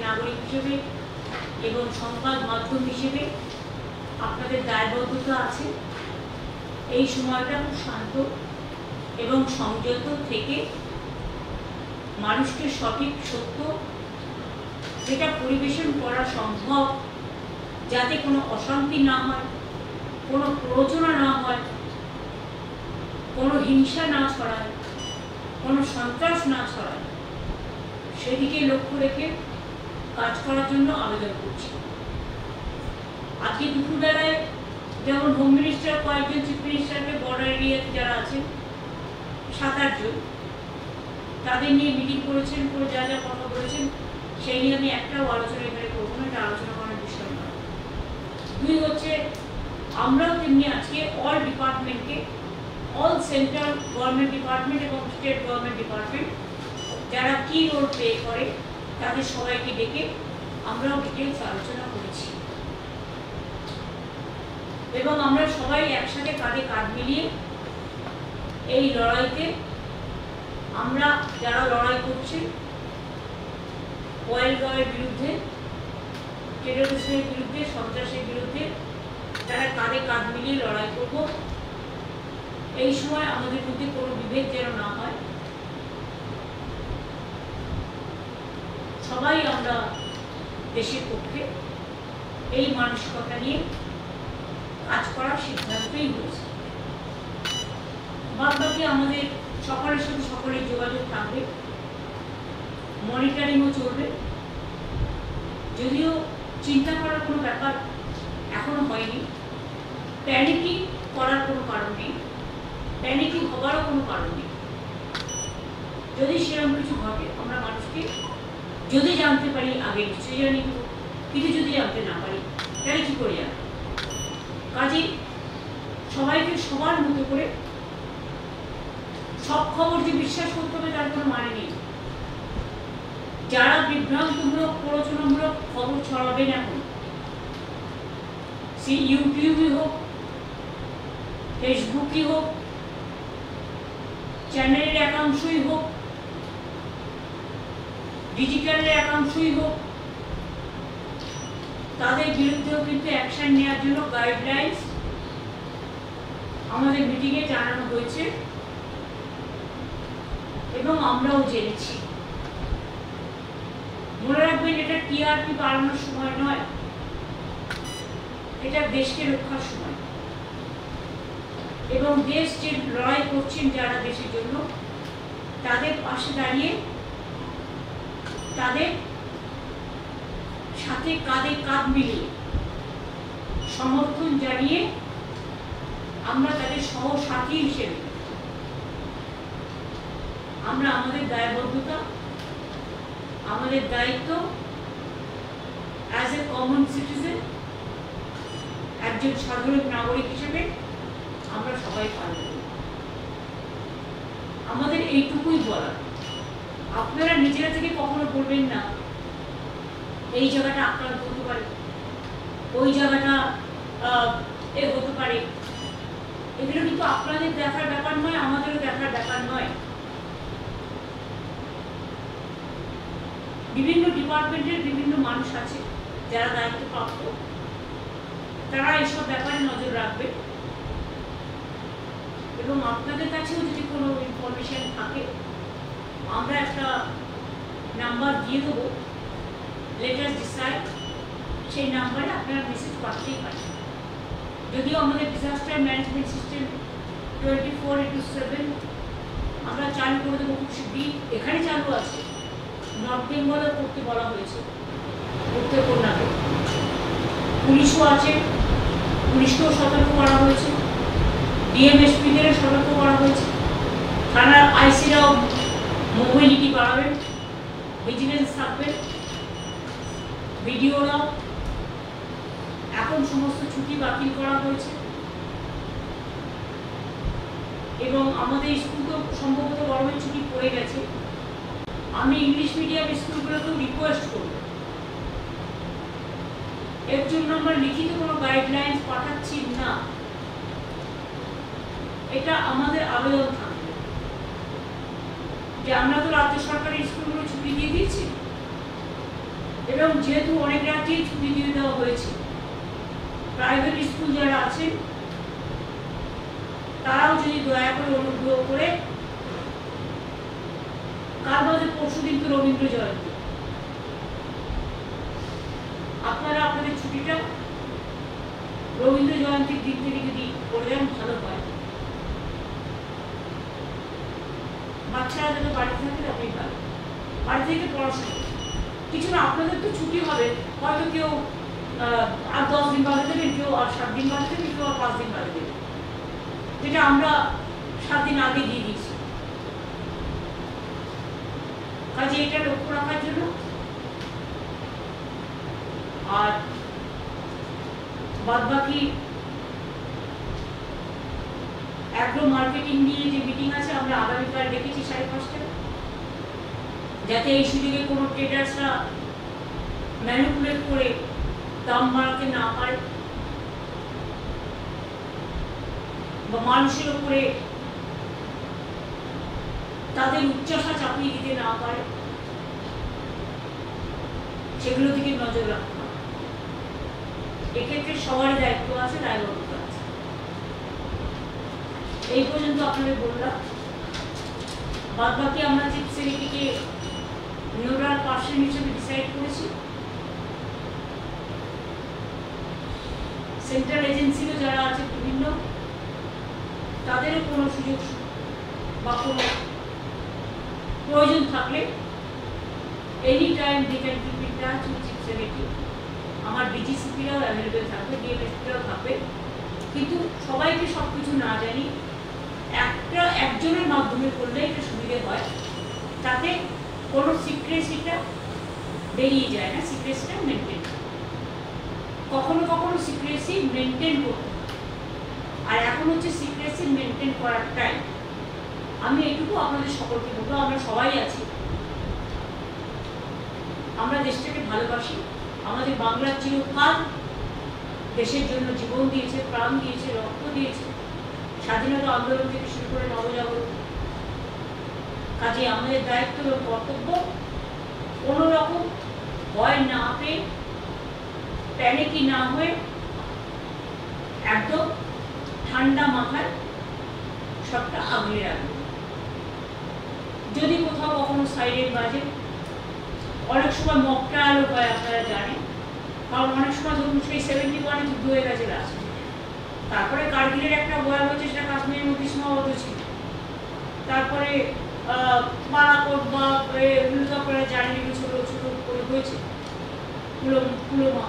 নাগরিক হিসেবে এবং সংবাদ মাধ্যম হিসেবে আপনাদের দায়বদ্ধতা আছে এই সময়টা খুব শান্ত এবং সংযত থেকে মানুষকে সঠিক সত্য যেটা পরিবেশন করা সম্ভব, যাতে কোনো অশান্তি না হয়, কোনো প্ররোচনা না হয়, কোনো হিংসা না ছড়ায়, কোনো সন্ত্রাস না ছড়ায়, সেদিকে লক্ষ্য রেখে কাজ করার জন্য আবেদন করছি। আজকে দুপুরবেলায় যেমন হোম মিনিস্টার কয়েকজন চিফ মিনিস্টারকে বর্ডার এরিয়াতে যারা আছেন 7-8 জন তাদের নিয়ে মিটিং করেছেন, করে যা যা কথা বলেছেন সেই নিয়ে আমি একটাও আলোচনা এখানে করবো না, এটা আলোচনা করার বিষয় নয়। 2 হচ্ছে আমরাও তেমনি আজকে অল ডিপার্টমেন্টকে, অল সেন্ট্রাল গভর্নমেন্ট ডিপার্টমেন্ট এবং স্টেট গভর্নমেন্ট ডিপার্টমেন্ট যারা কি রোল প্লে করে তাদের সবাইকে ডেকে আমরাও ডিটেলস আলোচনা করেছি এবং আমরা সবাই একসাথে কাঁধে কাঁধ মিলিয়ে এই লড়াইতে আমরা যারা লড়াই করছি পহেলগাঁওয়ের বিরুদ্ধে, টেররিজমের বিরুদ্ধে, সন্ত্রাসের বিরুদ্ধে তারা কাঁধে কাঁধ মিলিয়ে লড়াই করব। এই সময় আমাদের মধ্যে কোনো বিভেদ যেন না হয়, সবাই আমরা দেশের পক্ষে এই মানসিকতা নিয়ে কাজ করার সিদ্ধান্তই হয়েছে। বাদবাকি আমাদের সকলের সাথে সকলের যোগাযোগ থাকবে, মনিটরিংও চলবে। যদিও চিন্তা করার কোনো ব্যাপার এখনো হয়নি, প্যানিকিং করার কোনো কারণ নেই, প্যানিকিং হবারও কোনো কারণ নেই। যদি সেরকম কিছু ঘটে আমরা মানুষকে যদি জানতে পারি আগে নিশ্চয়ই জানি, কিন্তু যদি জানতে না পারি তাহলে কী করে জানবো? কাজে সবাইকে সবার মতো করে সব খবর যে বিশ্বাস করতে হবে তার কোনো মানে নেই। যারা বিভ্রান্তমূলক, প্ররোচনামূলক খবর ছড়াবেন এখন, সে ইউটিউবই হোক, ফেসবুকই হোক, চ্যানেলের একাংশই হোক, ডিজিটালের একাংশই হোক, তাদের বিরুদ্ধেও কিন্তু অ্যাকশন নেওয়ার জন্য গাইডলাইন্স আমাদের মিটিংয়ে জানানো হয়েছে এবং আমরাও জেনেছি। মনে রাখবেন, এটা টিআরপি বাড়ানোর সময় নয়, এটা দেশকে রক্ষার সময় এবং দেশ যে লড়াই করছেন যারা দেশের জন্য তাদের পাশে দাঁড়িয়ে তাদের সাথে কাঁধে কাঁধ মিলিয়ে সমর্থন জানিয়ে আমরা তাদের সহসাথী হিসেবে আমরা আমাদের দায়বদ্ধতা, আমাদের দায়িত্ব অ্যাজ এ কমন সিটিজেন, একজন সাধারণ নাগরিক হিসেবে আমরা সবাই পালন করি। আমাদের এইটুকুই বলা, আপনারা নিজেরা থেকে কখনো বলবেন না এই জায়গাটা আক্রান্ত হতে পারে, ওই জায়গাটা এ হতে পারে। এগুলো কিন্তু আপনাদের দেখার ব্যাপার নয়, আমাদেরও দেখার ব্যাপার নয়। বিভিন্ন ডিপার্টমেন্টের বিভিন্ন মানুষ আছে যারা দায়িত্বপ্রাপ্ত, তারা এইসব ব্যাপারে নজর রাখবে এবং আপনাদের কাছেও যদি কোনো ইনফরমেশন থাকে আমরা একটা নাম্বার দিয়ে দেবো, লেট আস ডিসাইড, সেই নাম্বারে আপনারা মেসেজ পাঠাতেই পারেন। যদিও আমাদের ডিজাস্টার ম্যানেজমেন্ট সিস্টেম 24/7 আমরা চালু করে দেবো খুব শীঘ্রই। এখানে চালু আছে, নর্থ বেঙ্গলও করতে বলা হয়েছে, উত্তরকন্যাকে। পুলিশও আছে, পুলিশকেও সতর্ক করা হয়েছে, ডিএমএসপিদেরও সতর্ক করা হয়েছে, থানার আইসিরাও মোবিলিটি বাড়াবেন, ভিজিলেন্স থাকবেন, ভিডিওরাও। এখন সমস্ত ছুটি বাতিল করা হয়েছে এবং আমাদের স্কুল তো সম্ভবত গরমের ছুটি পড়ে গেছে। আমি ইংলিশ মিডিয়াম স্কুলগুলোকেও রিকোয়েস্ট করব, এর জন্য আমরা লিখিত কোনো গাইডলাইন্স পাঠাচ্ছি না, এটা আমাদের আবেদন থাকবে যে আমরা তো রাজ্য সরকারের স্কুলগুলো ছুটি দিয়ে দিয়েছি, এবং যেহেতু অনেক রাজ্যেই ছুটি দিয়ে দেওয়া হয়েছে, প্রাইভেট স্কুল যারা আছেন তারাও যদি দয়া করে অনুগ্রহ করে, কাল বাদে পরশু দিন তো রবীন্দ্র জয়ন্তী, আপনারা আপনাদের ছুটিটা রবীন্দ্র জয়ন্তীর দিন থেকে যদি করে দেন ভালো হয়। বাচ্চারা যাতে বাড়ি থাকে তাতেই ভালো, বাড়ি থেকে পড়াশোনা কিছু না। আপনাদের তো ছুটি হবে, হয়তো কেউ আর 10 দিন বাদে দেবেন, কেউ আর 7 দিন বাদে দেবেন, কেউ আর 5 দিন বাদে দেবেন, যেটা আমরা 7 দিন আগে দিয়ে দিয়েছি। কাজে এটা লক্ষ্য রাখার জন্য। আর বাদ বাকি অ্যাগ্রো মার্কেটিং নিয়ে যে মিটিং আছে আমরা আগামীকাল রেখেছি 5:30টায়, যাতে এই সুযোগে কোনো ট্রেডার্সরা ম্যানিপুলেট করে দাম বাড়াতে না পারে বা মানুষের উপরে তাদের উচ্চাসা চাপিয়ে দিতে না পারে, সেগুলো দিকে নজর রাখতে হবে। এক্ষেত্রে সবারই দায়িত্ব আছে, দায়বদ্ধতা আছে। এই পর্যন্ত আপনাদের বললাম। বাদ বাকি আমরা যে ছেলেটিকে নিউরাল পার্সন হিসেবে ডিসাইড করেছি, সেন্ট্রাল এজেন্সিরও যারা আছে বিভিন্ন, তাদেরও কোনো সুযোগ বা কোনো প্রয়োজন থাকলে any time they can keep in touch with chief secretary. আমার ডিজিসিপিরাও অ্যাভেলেবেল থাকবে, ডিএমএসপিরাও থাকবে, কিন্তু সবাইকে সব কিছু না জানি একজনের মাধ্যমে করলে এটা সুবিধে হয়, তাতে কোনো সিক্রেসিটা বেরিয়ে যায় না, সিক্রেসিটা মেনটেন। কখনো কখনো সিক্রেসি মেনটেন করতে, আর এখন হচ্ছে সিক্রেসি মেনটেন করার টাইম। আমি এটুকু আপনাদের সকলকে বলবো, আমরা সবাই আছি, আমরা দেশটাকে ভালোবাসি। আমাদের বাংলার চিরকাল দেশের জন্য জীবন দিয়েছে, প্রাণ দিয়েছে, রক্ত দিয়েছে, স্বাধীনতা আন্দোলন থেকে শুরু করে নবজাগরণ। কাজে আমাদের দায়িত্ব এবং কর্তব্য কোনো রকম ভয় না পেয়ে, প্যানিকি না হয়ে, একদম ঠান্ডা মাথায় সবটা আগলে রাখবে। যদি কোথাও কখনো সাইরেন বাজে, অনেক সময় মক ট্রায়ালও হয়, আপনারা জানেন, কারণ অনেক সময় ধরুন সেই 71 যুদ্ধ হয়ে গেছে লাস্ট, তারপরে কার্গিলের একটা ভয়াবহ, সেটা কাশ্মীরের মধ্যে সীমাবদ্ধ ছিল, তারপরে বালাকোট বা আপনারা জানেন এগুলো ছোট ছোট করে হয়েছে, পুলওয়ামা।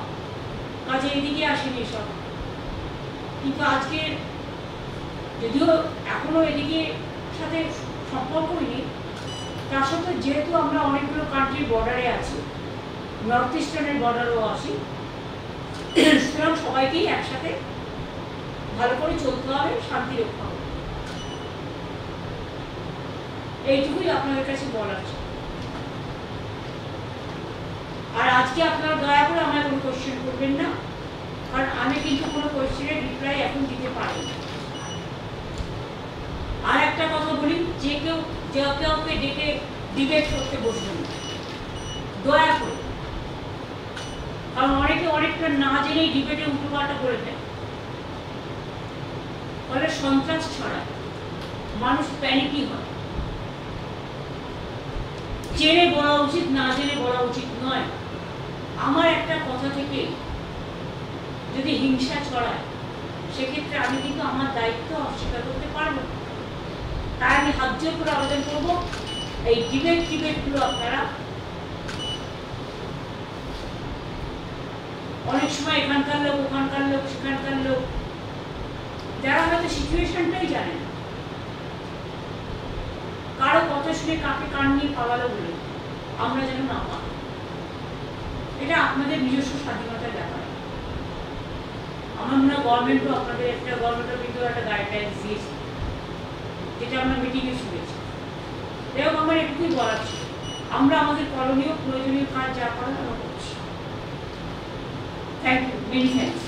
কাজে এদিকে আসেনি সব, কিন্তু আজকে যদিও এখনো এদিকে সাথে সম্পর্কই নেই, তার সত্ত্বেও যেহেতু আমরা অনেকগুলো কান্ট্রির বর্ডারে আছি, নর্থ ইস্টার্নের বর্ডারও আছি, সুতরাং সবাইকেই একসাথে ভালো করে চলতে হবে, শান্তি রক্ষা হবে। এইটুকুই আপনাদের কাছে বলার। আর আজকে আপনারা দয়া করে আমায় কোনো কোয়েশ্চেন করবেন না, কারণ আমি কিন্তু কোনো কোয়েশ্চেনের রিপ্লাই এখন দিতে পারি না। আর একটা কথা বলি, যে কাউকে ডেকে ডিবেট করতে বসবেন না, দয়া করে, কারণ অনেকে অনেকটা না জেনেই ডিবেটে উল্টোপাল্টা করে দেয়, ফলে সন্ত্রাস ছড়ায়, মানুষ প্যানিকই হয়। জেনে বলা উচিত, না জেনে বলা উচিত নয়। আমার একটা কথা থেকে যদি হিংসা ছড়ায়, সেক্ষেত্রে আমি কিন্তু আমার দায়িত্ব অস্বীকার করতে পারবো। তাই আমি হাত জোর করে আবেদন করবো, এই ডিবেটগুলো আপনারা অনেক সময় এখানকার লোক, ওখানকার লোক, সেখানকার লোক, যারা হয়তো সিচুয়েশনটাই জানে না, কারো কথা শুনে কাকে কান নিয়ে পাওয়ালো বলে আমরা যেন না পাই। এটা আপনাদের নিজস্ব স্বাধীনতার ব্যাপার। আমার মনে হয় গভর্নমেন্টও আপনাদের গভর্নমেন্টের কিন্তু একটা গাইডলাইন্স দিয়েছে, যেটা আমরা মিটিংয়ে শুনেছি। এবং আমার এটুকুই বলার ছিল, আমরা আমাদের করণীয় প্রয়োজনীয় কাজ যা করার আমরা করছি। Thank you, many thanks.